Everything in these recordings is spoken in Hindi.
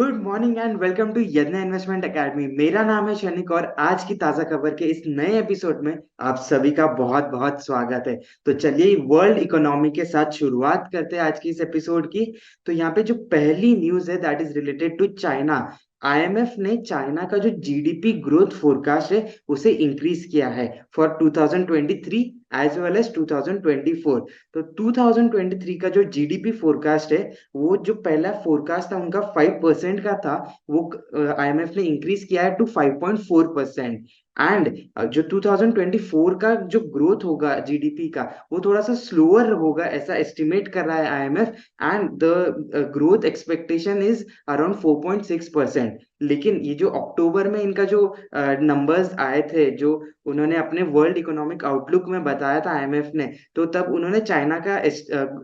Good morning and welcome to Yagya investment academy. मेरा नाम है शनिक और आज की ताजा खबर के इस नए एपिसोड में आप सभी का बहुत बहुत स्वागत है। तो चलिए वर्ल्ड इकोनॉमी के साथ शुरुआत करते हैं आज की इस एपिसोड की। तो यहाँ पे जो पहली न्यूज है that is related to China. IMF ने चाइना का जो जीडीपी ग्रोथ फोरकास्ट है उसे इंक्रीज किया है फॉर 2023 एज वेल एज 2024। तो 2023 का जो जीडीपी फोरकास्ट है वो जो पहला फोरकास्ट था उनका 5% का था, वो आईएमएफ ने इंक्रीज किया है टू 5.4%। एंड जो 2024 का जो ग्रोथ होगा जीडीपी का वो थोड़ा सा स्लोअर होगा ऐसा एस्टिमेट कर रहा है IMF. And the growth expectation is around 4.6%। लेकिन ये जो अक्टूबर में इनका जो नंबर्स आए थे, जो उन्होंने अपने वर्ल्ड इकोनॉमिक आउटलुक में बताया था आईएमएफ ने, तो तब उन्होंने चाइना का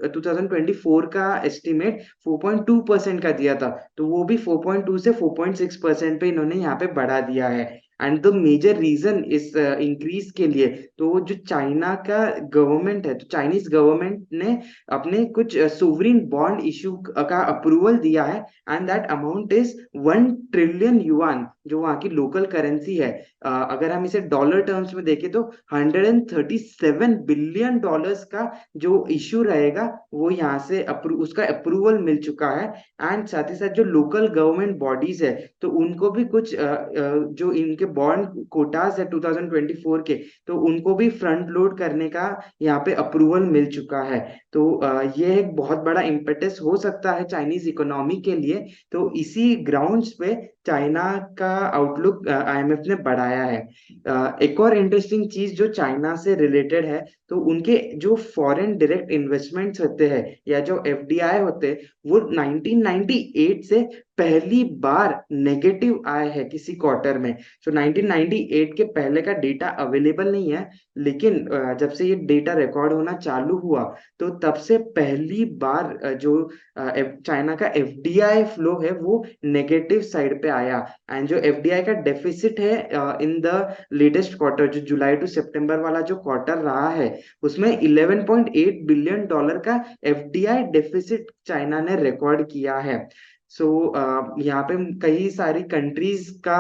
2024 का एस्टिमेट 4.2% का दिया था। तो वो भी 4.2 से 4.6% पे इन्होंने यहाँ पे बढ़ा दिया है। एंड द मेजर रीजन इस इंक्रीज के लिए, तो जो चाइना का गवर्नमेंट है, तो चाइनीज गवर्नमेंट ने अपने कुछ सोवरिन बॉन्ड इशू का अप्रूवल दिया है। And that amount is 1 trillion yuan, जो वहाँ की लोकल करेंसी है। अगर हम इसे डॉलर टर्म्स में देखें तो 137 बिलियन डॉलर्स का जो इश्यू रहेगा वो यहाँ से उसका अप्रूवल मिल चुका है। एंड साथ ही साथ जो लोकल गवर्नमेंट बॉडीज है, तो उनको भी कुछ जो इनके बॉन्ड कोटास है 2024 के, तो उनको भी फ्रंट लोड करने का यहाँ पे अप्रूवल मिल चुका है। तो ये एक बहुत बड़ा इम्पेटस हो सकता है चाइनीज इकोनॉमी के लिए। तो इसी ग्राउंड्स पे चाइना का आउटलुक आईएमएफ ने बढ़ाया है। एक और इंटरेस्टिंग चीज जो चाइना से रिलेटेड है, तो उनके जो फॉरेन डायरेक्ट इन्वेस्टमेंट्स होते हैं या जो एफडीआई होते हैं, वो 1998 से पहली बार नेगेटिव आए हैं किसी क्वार्टर में। तो 1998 के पहले का डेटा अवेलेबल नहीं है, लेकिन जब से ये डेटा रिकॉर्ड होना चालू हुआ तो तब से पहली बार जो चाइना का एफडीआई फ्लो है वो नेगेटिव साइड पे आया। एंड जो एफडीआई का डेफिसिट है इन द लेटेस्ट क्वार्टर, जो जुलाई टू सितंबर वाला जो क्वार्टर रहा है, उसमें 11.8 बिलियन डॉलर का एफडीआई डेफिसिट चाइना ने रिकॉर्ड किया है। सो यहाँ पे कई सारी कंट्रीज का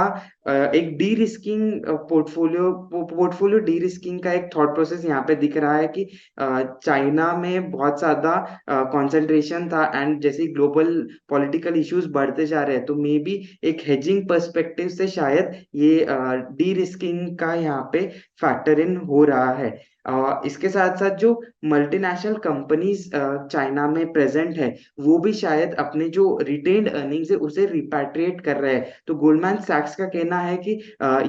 एक D risking portfolio D risking का एक थॉट प्रोसेस यहाँ पे दिख रहा है कि चाइना में बहुत ज्यादा कंसंट्रेशन था। एंड जैसे ग्लोबल पॉलिटिकल इश्यूज बढ़ते जा रहे हैं, तो मे बी एक हेजिंग पर्सपेक्टिव से शायद ये डी रिस्किंग का यहाँ पे फैक्टर इन हो रहा है। इसके साथ साथ जो मल्टीनेशनल कंपनीज चाइना में प्रेजेंट है, वो भी शायद अपने जो रिटेन्ड अर्निंग्स है उसे रिपैट्रिएट कर रहे हैं। तो गोल्डमैन सैक्स का कहना है कि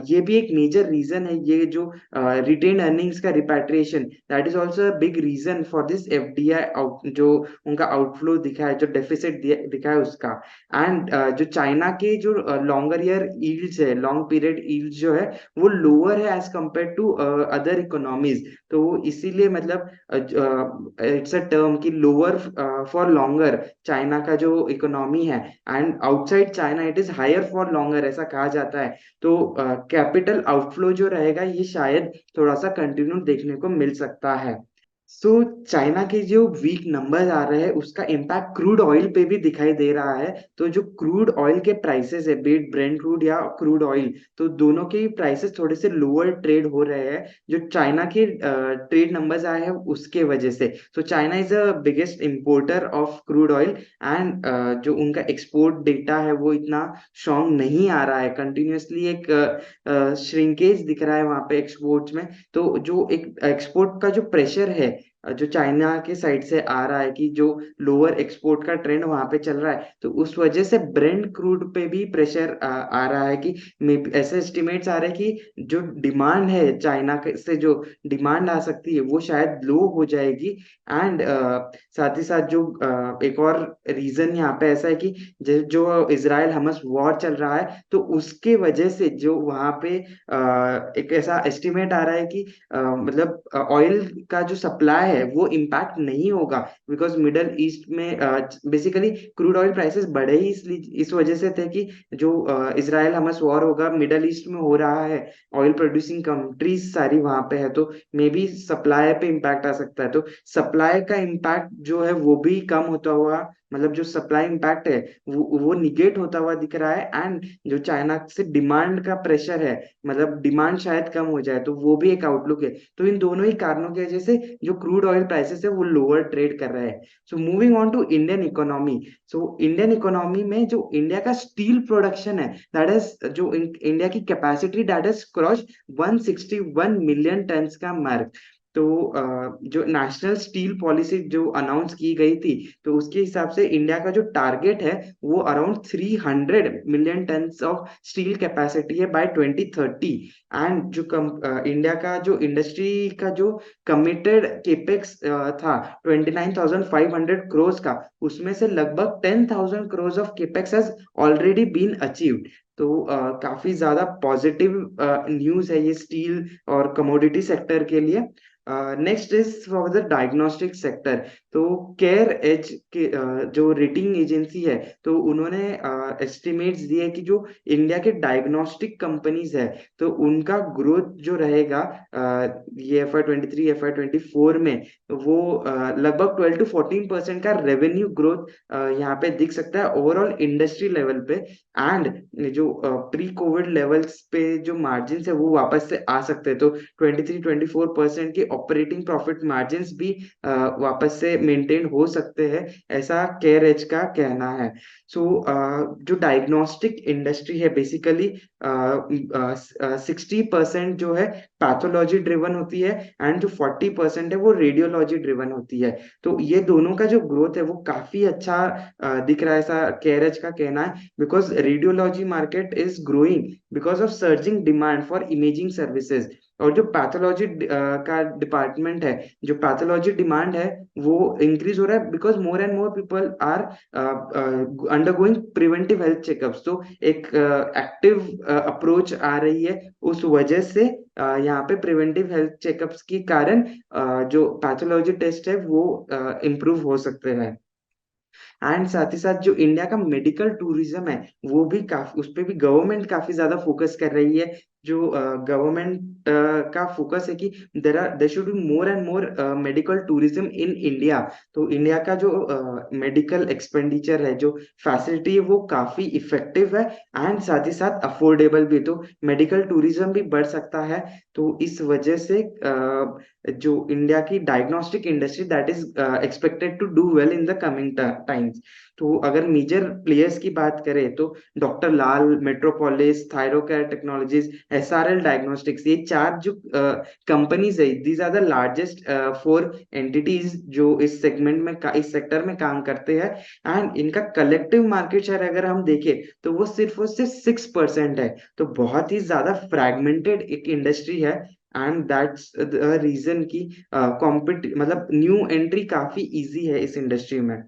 ये भी एक मेजर रीजन है, ये जो रिटेन्ड अर्निंग्स का repatriation, that is also big reason for this FDI जो उनका आउटफ्लो दिखा है, जो डेफिसिट दिखा है उसका। एंड जो चाइना के जो लॉन्गर ईयर यील्ड्स है, लॉन्ग पीरियड यील्ड्स जो है, वो लोअर है as compare to other economies. तो इसीलिए मतलब इट्स अ टर्म कि लोअर फॉर लॉन्गर चाइना का जो इकोनॉमी है, and outside China it is higher for longer ऐसा कहा जाता है। तो कैपिटल आउटफ्लो जो रहेगा ये शायद थोड़ा सा कंटिन्यू देखने को मिल सकता है। सो चाइना के जो वीक नंबर्स आ रहे हैं उसका इम्पैक्ट क्रूड ऑयल पे भी दिखाई दे रहा है। तो जो क्रूड ऑयल के प्राइसेस है, बीट ब्रेंट क्रूड या क्रूड ऑयल, तो दोनों के प्राइसेस थोड़े से लोअर ट्रेड हो रहे हैं, जो चाइना के ट्रेड नंबर्स आए हैं उसके वजह से। तो China is the biggest importer of crude oil. And जो उनका एक्सपोर्ट डेटा है वो इतना स्ट्रांग नहीं आ रहा है, कंटिन्यूअसली एक श्रिंकेज दिख रहा है वहां पे एक्सपोर्ट्स में। तो जो एक एक्सपोर्ट का जो प्रेशर है जो चाइना के साइड से आ रहा है, कि जो लोअर एक्सपोर्ट का ट्रेंड वहां पे चल रहा है, तो उस वजह से ब्रेंट क्रूड पे भी प्रेशर आ रहा है कि ऐसे एस्टिमेट्स आ रहे हैं कि जो डिमांड है चाइना से जो डिमांड आ सकती है वो शायद लो हो जाएगी। एंड साथ ही साथ जो एक और रीजन यहाँ पे ऐसा है कि जो इजराइल हमास वॉर चल रहा है, तो उसके वजह से जो वहां पे एक ऐसा एस्टिमेट आ रहा है कि मतलब ऑयल का जो सप्लाई है वो इम्पैक्ट नहीं होगा, बिकॉज मिडल ईस्ट में बेसिकली क्रूड ऑयल प्राइसेस बढ़े ही इसलिए इस वजह से थे कि जो इसराइल हमास वॉर होगा मिडल ईस्ट में हो रहा है, ऑयल प्रोड्यूसिंग कंट्रीज सारी वहां पे है, तो मे बी सप्लाई पे इम्पैक्ट आ सकता है। तो सप्लाई का इम्पैक्ट जो है वो भी कम होता हुआ मतलब जो सप्लाई इम्पैक्ट है वो निगेट होता हुआ दिख रहा है, एंड जो चाइना से डिमांड का प्रेशर है, मतलब डिमांड शायद कम हो जाए, तो वो भी एक आउटलुक है। तो इन दोनों ही कारणों की वजह से जो क्रूड ऑयल प्राइसेस है वो लोअर ट्रेड कर रहे हैं। So moving on to Indian economy. So Indian economy में जो इंडिया का स्टील प्रोडक्शन है, दैट इज जो इंडिया की capacity that is cross 161 million tons का मार्क। तो जो नेशनल स्टील पॉलिसी जो अनाउंस की गई थी, तो उसके हिसाब से इंडिया का जो टारगेट है वो around 300 million tons of steel capacity है बाय 2030। एंड जो इंडिया का जो इंडस्ट्री का जो कमिटेड केपेक्स था 29,500 करोड़ का, उसमें से लगभग 10,000 crore of capex has already been achieved. तो काफी ज्यादा पॉजिटिव न्यूज है ये स्टील और कमोडिटी सेक्टर के लिए। Next is for the diagnostic sector. तो केयर एज के जो रेटिंग एजेंसी है, तो उन्होंने एस्टिमेट्स दिए कि जो इंडिया के डायग्नोस्टिक कंपनीज है, तो उनका ग्रोथ जो रहेगा ये FY 23 FY 24 में, वो लगभग 12 to 14% का रेवेन्यू ग्रोथ यहाँ पे दिख सकता है ओवरऑल इंडस्ट्री लेवल पे। एंड जो प्री कोविड लेवल्स पे जो मार्जिन है वो वापस से आ सकते हैं। तो 23-24% की ऑपरेटिंग प्रॉफिट मार्जिन भी वापस से मेंटेन हो सकते हैं, ऐसा केयर एज का कहना है। सो जो डायग्नोस्टिक इंडस्ट्री है बेसिकली 60% जो है पैथोलॉजी ड्रिवन होती है, एंड जो 40% है वो रेडियोलॉजी ड्रिवन होती है। तो ये दोनों का जो ग्रोथ है वो काफी अच्छा दिख रहा है, ऐसा केयरज का कहना है, because radiology market is growing because of surging demand for imaging services. और जो पैथोलॉजी का डिपार्टमेंट है, जो पैथोलॉजी डिमांड है वो इंक्रीज हो रहा है because more and more people are undergoing preventive health checkups. तो एक एक्टिव अप्रोच आ रही है, उस वजह से यहाँ पे प्रिवेंटिव हेल्थ चेकअप्स के कारण जो पैथोलॉजी टेस्ट है वो इम्प्रूव हो सकते हैं। एंड साथ ही साथ जो इंडिया का मेडिकल टूरिज्म है वो भी काफी, उस पे भी गवर्नमेंट काफी ज्यादा फोकस कर रही है। जो गवर्नमेंट का फोकस है कि there should be more and more medical tourism in India. तो इंडिया का जो मेडिकल एक्सपेंडिचर है, जो फैसिलिटी है, वो काफी इफेक्टिव है, एंड साथ ही साथ अफोर्डेबल भी। तो मेडिकल टूरिज्म भी बढ़ सकता है। तो इस वजह से जो इंडिया की diagnostic industry that is expected to do well in the coming times. तो अगर मेजर प्लेयर्स की बात करें तो doctor Lal, Metropolis, Thyrocare technologies, SRL diagnostics, ये चार जो कंपनीज है, these are the largest 4 entities जो इस सेगमेंट में इस सेक्टर में काम करते हैं। एंड इनका कलेक्टिव मार्केट शेयर अगर हम देखें तो वो सिर्फ और सिर्फ 6% है। तो बहुत ही ज्यादा फ्रैगमेंटेड एक इंडस्ट्री है, एंड दैट्स द रीजन की कॉम्पिट मतलब न्यू एंट्री काफी इजी है इस इंडस्ट्री में।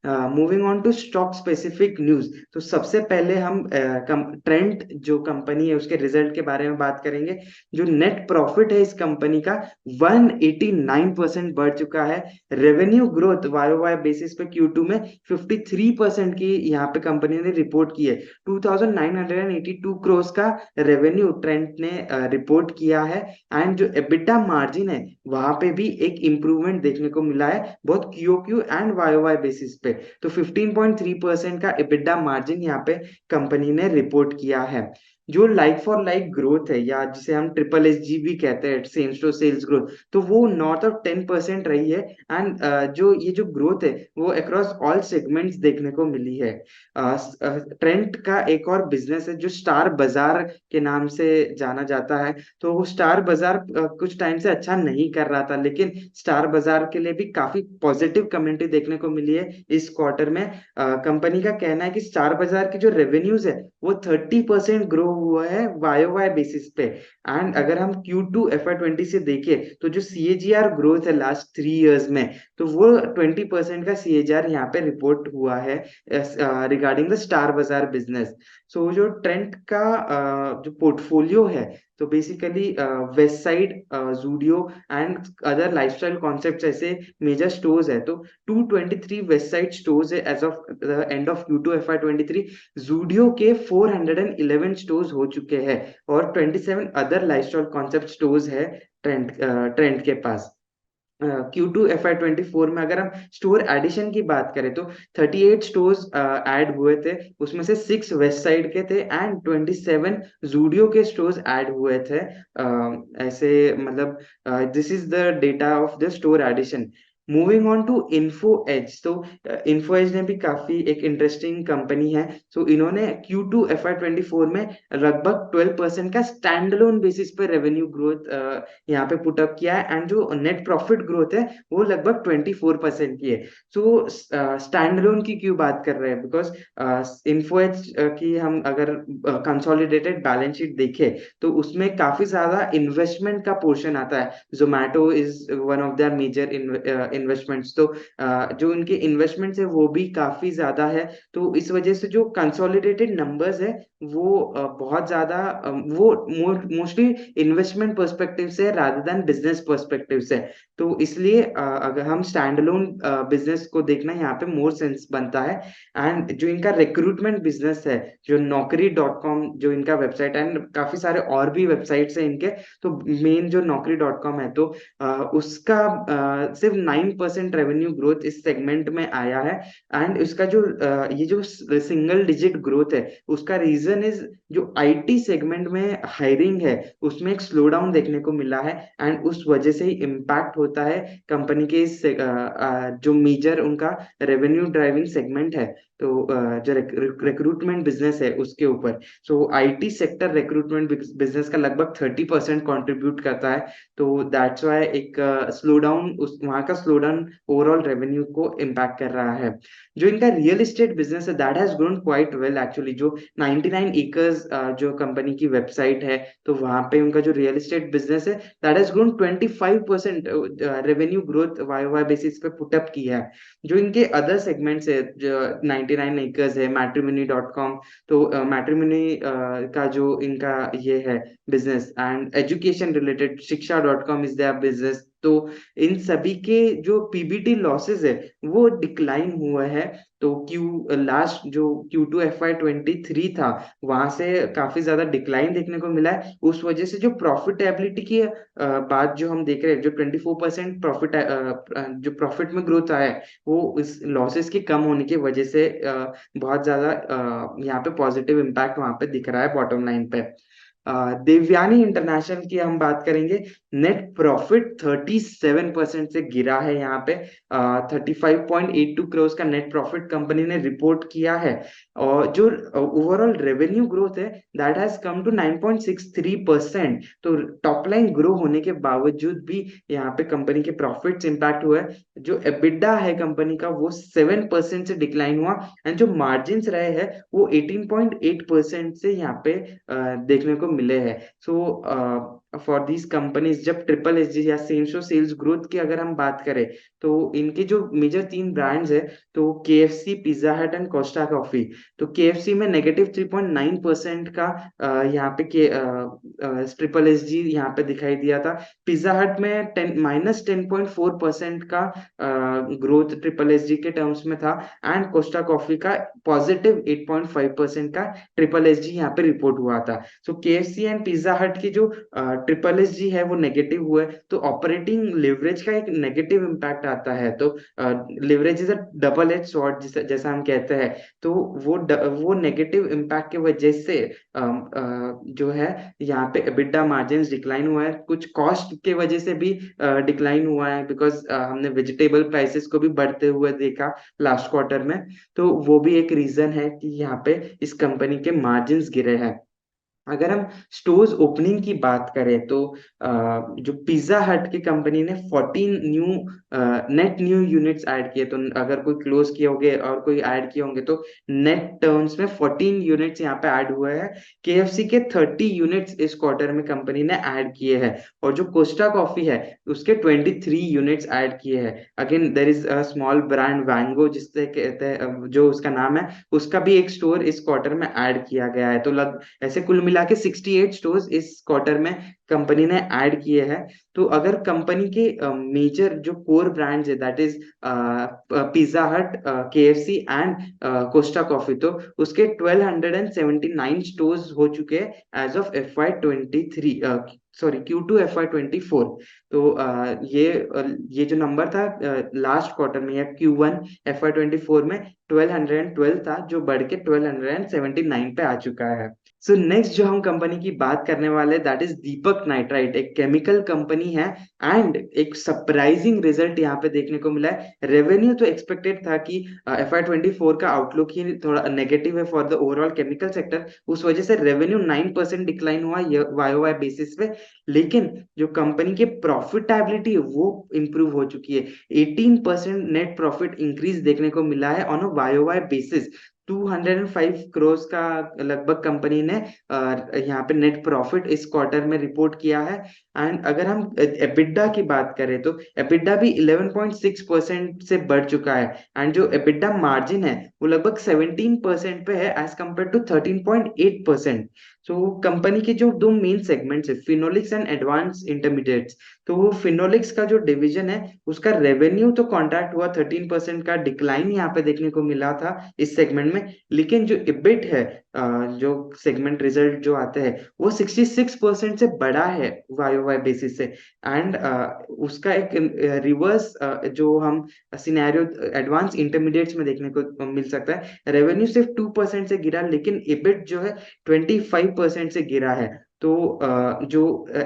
Moving on to stock specific news. तो सबसे पहले हम ट्रेंट जो कंपनी है उसके रिजल्ट के बारे में बात करेंगे। जो नेट प्रॉफिट है इस कंपनी का 189% बढ़ चुका है। रेवेन्यू ग्रोथ वाई बेसिस पे Q2 में 53% की यहाँ पे कंपनी ने रिपोर्ट की है। 2,982 करोड़ का रेवेन्यू ट्रेंट ने रिपोर्ट किया है। एंड जो एबिटा मार्जिन है वहां पे भी एक इम्प्रूवमेंट देखने को मिला है, बहुत QOQ एंड YOY बेसिस पे। तो 15.3% का EBITDA मार्जिन यहाँ पे कंपनी ने रिपोर्ट किया है। जो लाइक फॉर लाइक ग्रोथ है, या जिसे हम SSG भी कहते हैं, सेम स्टोर सेल्स ग्रोथ, तो वो नॉर्थ ऑफ 10% रही है। एंड जो ये जो ग्रोथ है वो अक्रॉस ऑल सेगमेंट्स देखने को मिली है। ट्रेंट का एक और बिजनेस है जो स्टार बाजार के नाम से जाना जाता है। तो वो स्टार बाजार कुछ टाइम से अच्छा नहीं कर रहा था, लेकिन स्टार बाजार के लिए भी काफी पॉजिटिव कमेंट्री देखने को मिली है इस क्वार्टर में। कंपनी का कहना है कि स्टार बाजार की जो रेवेन्यूज है वो 30% ग्रो हुआ है YOY बेसिस पे। एंड अगर हम Q2 FY 20 से देखें तो जो CAGR ग्रोथ है लास्ट 3 इयर्स में, तो वो 20% का CAGR यहाँ पे रिपोर्ट हुआ है regarding the Star Bazaar business. So जो ट्रेंड का जो पोर्टफोलियो है, तो basically Westside, Zudio and other lifestyle concepts ऐसे मेजर स्टोर्स है। तो 223 वेस्ट साइड स्टोर्स है as of the end of Q2 FY 23। Zudio के 411 स्टोर्स हो चुके हैं, और 27 अदर लाइफस्टाइल कॉन्सेप्ट स्टोर्स है ट्रेंड के पास। Q2 FY24 में अगर हम स्टोर एडिशन की बात करें तो 38 स्टोर्स ऐड हुए थे, उसमें से 6 वेस्ट साइड के थे एंड 27 जूडियो के स्टोर्स ऐड हुए थे। ऐसे मतलब this is the data of the store addition. Moving on to Info Edge, तो इन्फो एज ने भी काफी एक इंटरेस्टिंग कंपनी है। तो इन्होंने Q2 FY24 में लगभग 12% का स्टैंड अलोन बेसिस पे रेवेन्यू ग्रोथ यहाँ पे पुट अप किया है, एंड जो नेट प्रॉफिट ग्रोथ है वो लगभग 24% की है। सो स्टैंड अलोन की क्यों बात कर रहे हैं, बिकॉज इन्फोएज की हम अगर कंसोलिडेटेड बैलेंस शीट देखें तो उसमें काफी ज्यादा इन्वेस्टमेंट का पोर्शन आता है। Zomato is one of their major investments, तो जो इनके इन्वेस्टमेंट्स है वो भी काफी ज्यादा है। तो इस वजह से जो कंसोलिडेटेड नंबर्स है वो बहुत ज्यादा वो मोस्टली इन्वेस्टमेंट पर्सपेक्टिव से रादर देन बिजनेस पर्सपेक्टिव से। तो इसलिए अगर हम स्टैंड अलोन बिजनेस को देखना यहाँ पे मोर सेंस बनता है। एंड जो इनका रिक्रूटमेंट बिजनेस है, जो Naukri.com जो इनका वेबसाइट है, एंड काफी सारे और भी वेबसाइट्स हैं इनके, तो मेन जो Naukri.com है, तो उसका सिर्फ 9% रेवेन्यू ग्रोथ इस सेगमेंट में आया है। एंड उसका जो ये जो सिंगल डिजिट ग्रोथ है उसका रीजन इज जो आईटी सेगमेंट में हायरिंग है उसमें एक स्लो डाउन देखने को मिला है, एंड उस वजह से ही इम्पैक्ट होता है कंपनी के जो मेजर उनका रेवेन्यू ड्राइविंग सेगमेंट है, तो जो रिक्रूटमेंट बिजनेस है उसके ऊपर। सो आईटी सेक्टर रिक्रूटमेंट बिजनेस का लगभग 30% कंट्रीब्यूट करता है। तो दैट्स वाई एक स्लो डाउन, उस वहाँ का स्लो डाउन ओवरऑल रेवेन्यू को इम्पैक्ट कर रहा है। जो इनका रियल एस्टेट बिजनेस है that has grown quite well actually. जो 99 एकर्स जो कंपनी की वेबसाइट है, तो वहां पे उनका जो रियल एस्टेट बिजनेस है that has grown 25% revenue growth Y Y basis पे पुटअप किया है। जो इनके अदर सेगमेंट्स है, जो 99 एकर्स है, Matrimony.com, तो मैट्रिमोनी का जो इनका ये है बिजनेस, एंड एजुकेशन रिलेटेड शिक्षा.com इज देयर बिजनेस। तो इन सभी के जो पीबीटी लॉसेस है वो डिक्लाइन हुआ है। तो लास्ट जो Q2 FY23 था वहां से काफी ज्यादा डिक्लाइन देखने को मिला है। उस वजह से जो प्रॉफिटेबिलिटी की बात जो हम देख रहे हैं, जो 24% प्रॉफिट जो प्रॉफिट में ग्रोथ आया है वो इस लॉसेस के कम होने की वजह से बहुत ज्यादा यहाँ पे पॉजिटिव इम्पैक्ट वहां पे दिख रहा है बॉटम लाइन पे। देवयानी इंटरनेशनल की हम बात करेंगे, नेट प्रॉफिट 37% से गिरा है यहाँ पे। 35.82 करोड़ का नेट प्रॉफिट कंपनी ने रिपोर्ट किया है। और जो ओवरऑल रेवेन्यू ग्रोथ है दैट हैज कम टू 9.63%। तो टॉप लाइन ग्रो होने के बावजूद भी यहाँ पे कंपनी के प्रॉफिट्स इंपैक्ट हुए हैं। जो एबिडा है कंपनी का वो 7% से डिक्लाइन हुआ, एंड जो मार्जिन रहे हैं वो 18.8% से यहाँ पे देखने को मिले हैं। सो फॉर दीज कंपनीज, जब ट्रिपल एस जी या सेम स्टोर सेल्स ग्रोथ की अगर हम बात करें तो इनके जो मेजर 3 ब्रांड्स है, तो KFC, पिज्जा हट एंड कोस्टा कॉफी। तो KFC में -3.9% का यहाँ पे के ट्रिपल एस जी यहाँ पे दिखाई दिया था। पिज्जा हट में -10.4% का ग्रोथ ट्रिपल एस जी के टर्म्स में था, एंड कोस्टा कॉफी का +8.5% का ट्रिपल एस जी यहाँ पे रिपोर्ट हुआ था। सो KFC एंड पिज्जा हट की जो ट्रिपल एस जी है वो नेगेटिव हुआ है, तो ऑपरेटिंग लेवरेज का एक नेगेटिव इम्पैक्ट आता है। तो leverage is a double edge sword जैसा हम कहते हैं। तो वो नेगेटिव इम्पैक्ट की वजह से जो है यहाँ पे EBITDA मार्जिन डिक्लाइन हुआ है, कुछ कॉस्ट के वजह से भी डिक्लाइन हुआ है, बिकॉज हमने वेजिटेबल प्राइसेस को भी बढ़ते हुए देखा लास्ट क्वार्टर में। तो वो भी एक रीजन है कि यहाँ पे इस कंपनी के मार्जिन्स गिरे हैं। अगर हम स्टोर्स ओपनिंग की बात करें तो जो पिज्जा हट की कंपनी ने 14 new net new units add किए। तो अगर कोई क्लोज किए होंगे और कोई ऐड किए होंगे तो नेट टर्म्स में 14 यूनिट्स यहाँ पे ऐड हुए हैं। KFC के 30 यूनिट्स इस क्वार्टर में कंपनी ने ऐड किए हैं, और जो कोस्टा कॉफी है उसके 23 यूनिट्स ऐड किए हैं। Again there is a small brand वैंगो जिससे कहते हैं जो उसका नाम है, उसका भी एक स्टोर इस क्वार्टर में ऐड किया गया है। तो ऐसे कुल मिला के 68 स्टोर्स इस क्वार्टर में कंपनी ने ऐड किए हैं। तो अगर कंपनी के मेजर जो कोर ब्रांड्स है दैट इज पिज्जा हट, KFC एंड कोस्टा कॉफी, तो उसके 1279 स्टोर्स हो चुके हैं as of FY23 sorry Q2 FY24। तो ये जो नंबर था लास्ट क्वार्टर में या Q1 FY24 में 1212 था, जो बढ़ के 1279 पे आ चुका है। सो नेक्स्ट जो हम कंपनी की बात करने वाले, दैट इज दीपक नाइट्राइट, एक केमिकल कंपनी है। एंड एक सरप्राइजिंग रिजल्ट यहाँ पे देखने को मिला है। रेवेन्यू तो एक्सपेक्टेड था कि FY24 का आउटलुक ही थोड़ा नेगेटिव है for the overall chemical sector, उस वजह से रेवेन्यू 9% डिक्लाइन हुआ YOY बेसिस पे। लेकिन जो कंपनी की प्रॉफिटेबिलिटी है वो इंप्रूव हो चुकी है। 18% नेट प्रॉफिट इंक्रीज देखने को मिला है on a YOY basis. 205 crore का लगभग कंपनी ने यहाँ पे नेट प्रॉफिट इस क्वार्टर में रिपोर्ट किया है। एंड अगर हम एबिडा की बात करें तो एबिडा भी 11.6% से बढ़ चुका है। एंड जो एबिडा मार्जिन है वो लगभग 17% पे है as compare to 13.8%। So company के जो दो मेन सेगमेंट्स है, फिनोलिक्स एंड एडवांस इंटरमीडिएट्स, तो वो फिनोलिक्स का जो डिवीजन है उसका रेवेन्यू तो कॉन्ट्रैक्ट हुआ, 13% का डिक्लाइन यहाँ पे देखने को मिला था इस सेगमेंट में। लेकिन जो इबिट है, जो सेगमेंट रिजल्ट जो आते हैं, वो 66% से बड़ा है YOY बेसिस से। एंड उसका एक रिवर्स जो हम सिनेरियो एडवांस इंटरमीडिएट्स में देखने को मिल सकता है। रेवेन्यू सिर्फ 2% से गिरा, लेकिन इबिट जो है 25% से गिरा है। तो जो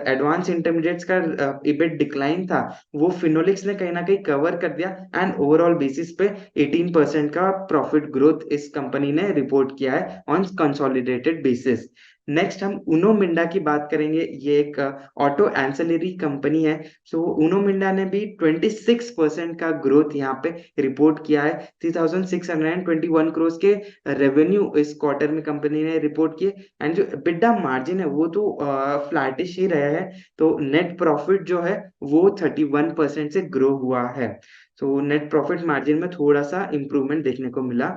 एडवांस इंटरमीडिएट्स का इबिट डिक्लाइन था वो फिनोलिक्स ने कहीं ना कहीं कवर कर दिया। एंड ओवरऑल बेसिस पे 18% का प्रॉफिट ग्रोथ इस कंपनी ने रिपोर्ट किया है ऑन कंसोलिडेटेड बेसिस। नेक्स्ट हम उनो मिंडा की बात करेंगे। ये एक ऑटो एंसिलरी कंपनी है। सो उनो मिंडा ने भी 26% का ग्रोथ यहाँ पे रिपोर्ट किया है। 3621 करोड़ के रेवेन्यू इस क्वार्टर में कंपनी ने रिपोर्ट किए। एंड जो EBITDA मार्जिन है वो तो फ्लैटिश ही रहा है। तो नेट प्रॉफिट जो है वो 31% से ग्रो हुआ है। तो नेट प्रॉफिट मार्जिन में थोड़ा सा इंप्रूवमेंट देखने को मिला।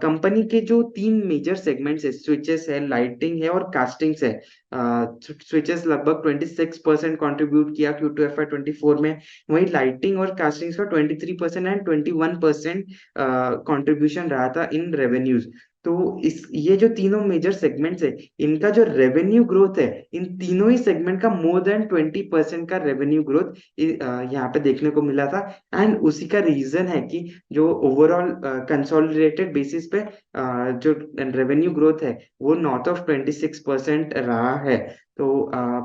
कंपनी के जो तीन मेजर सेगमेंट्स है, स्विचेस है, लाइटिंग है और कास्टिंग्स है। स्विचेस लगभग 26% कंट्रीब्यूट किया Q2 FY24 में। वहीं लाइटिंग और कास्टिंग्स का 23% एंड 21% कंट्रीब्यूशन रहा था इन रेवेन्यूज। तो इस ये जो तीनों मेजर सेगमेंट्स है, इनका जो रेवेन्यू ग्रोथ है, इन तीनों ही सेगमेंट का मोर देन 20% का रेवेन्यू ग्रोथ यहाँ पे देखने को मिला था। एंड उसी का रीजन है कि जो ओवरऑल कंसोलिडेटेड बेसिस पे जो रेवेन्यू ग्रोथ है वो नॉर्थ ऑफ 26% रहा है। तो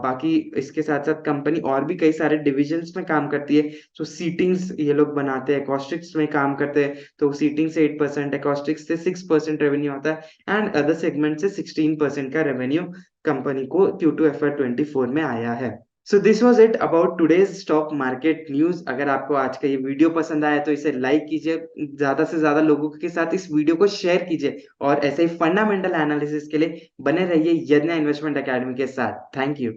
बाकी इसके साथ साथ कंपनी और भी कई सारे डिविजन्स में काम करती है। तो सीटिंग्स ये लोग बनाते हैं, एकॉस्टिक्स में काम करते हैं, तो सीटिंग से 8%, एकॉस्टिक्स से 6% रेवेन्यू आता है। एंड अदर सेगमेंट से 16% का रेवेन्यू कंपनी को Q2 FY24 में आया है। So this was it about today's stock market news. अगर आपको आज का ये वीडियो पसंद आया तो इसे लाइक कीजिए, ज्यादा से ज्यादा लोगों के साथ इस वीडियो को शेयर कीजिए, और ऐसे ही फंडामेंटल एनालिसिस के लिए बने रहिए यज्ञ इन्वेस्टमेंट एकेडमी के साथ। Thank you.